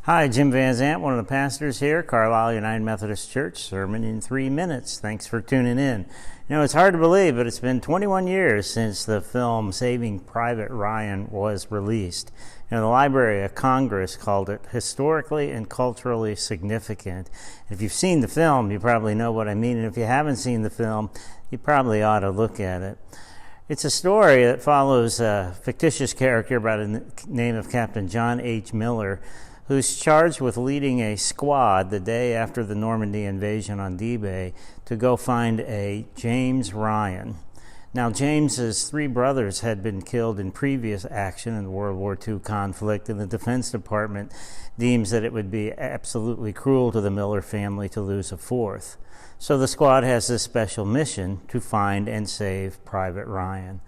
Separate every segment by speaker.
Speaker 1: Hi, Jim Van Zant, one of the pastors here, Carlisle United Methodist Church, sermon in 3 minutes. Thanks for tuning in. You know, it's hard to believe, but it's been 21 years since the film Saving Private Ryan was released. You know, the Library of Congress called it historically and culturally significant. If you've seen the film, you probably know what I mean, and if you haven't seen the film, you probably ought to look at it. It's a story that follows a fictitious character by the name of Captain John H. Miller, who's charged with leading a squad the day after the Normandy invasion on D-Day to go find a James Ryan. Now, James's 3 brothers had been killed in previous action in the World War II conflict, and the Defense Department deems that it would be absolutely cruel to the Miller family to lose a 4th. So the squad has this special mission to find and save Private Ryan.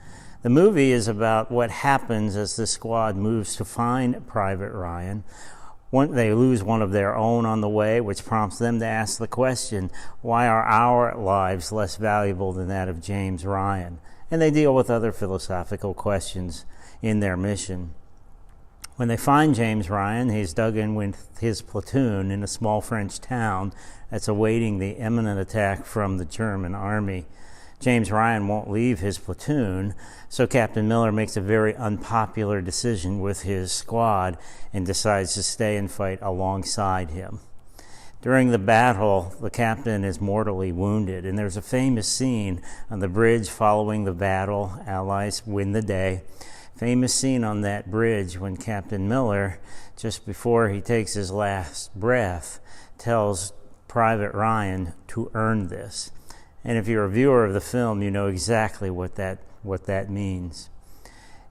Speaker 1: The movie is about what happens as the squad moves to find Private Ryan. They lose one of their own on the way, which prompts them to ask the question, why are our lives less valuable than that of James Ryan? And they deal with other philosophical questions in their mission. When they find James Ryan, he's dug in with his platoon in a small French town that's awaiting the imminent attack from the German army. James Ryan won't leave his platoon, so Captain Miller makes a very unpopular decision with his squad and decides to stay and fight alongside him. During the battle, the captain is mortally wounded, and there's a famous scene on the bridge following the battle. Allies win the day. Famous scene on that bridge when Captain Miller, just before he takes his last breath, tells Private Ryan to earn this. And if you're a viewer of the film, you know exactly what that means.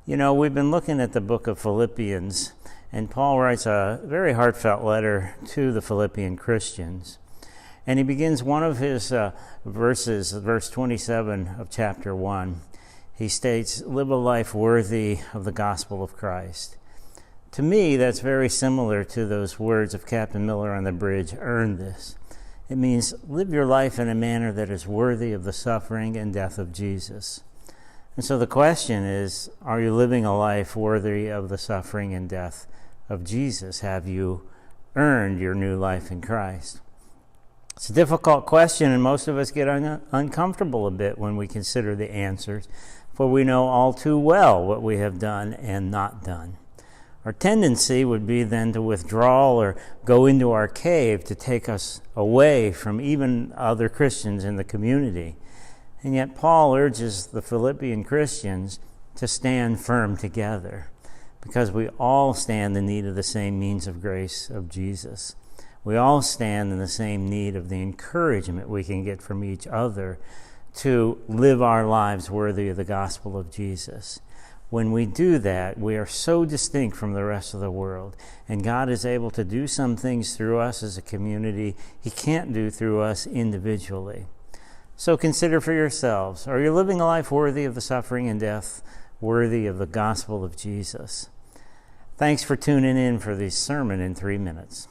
Speaker 1: You know, we've been looking at the book of Philippians, and Paul writes a very heartfelt letter to the Philippian Christians. And he begins one of his verses, verse 27 of chapter 1. He states, "Live a life worthy of the gospel of Christ." To me, that's very similar to those words of Captain Miller on the bridge, "Earn this." It means live your life in a manner that is worthy of the suffering and death of Jesus. And so the question is, are you living a life worthy of the suffering and death of Jesus? Have you earned your new life in Christ? It's a difficult question, and most of us get uncomfortable a bit when we consider the answers, for we know all too well what we have done and not done. Our tendency would be then to withdraw or go into our cave to take us away from even other Christians in the community. And yet Paul urges the Philippian Christians to stand firm together because we all stand in need of the same means of grace of Jesus. We all stand in the same need of the encouragement we can get from each other to live our lives worthy of the gospel of Jesus. When we do that, we are so distinct from the rest of the world, and God is able to do some things through us as a community He can't do through us individually. So consider for yourselves, are you living a life worthy of the suffering and death, worthy of the gospel of Jesus? Thanks for tuning in for this sermon in 3 minutes.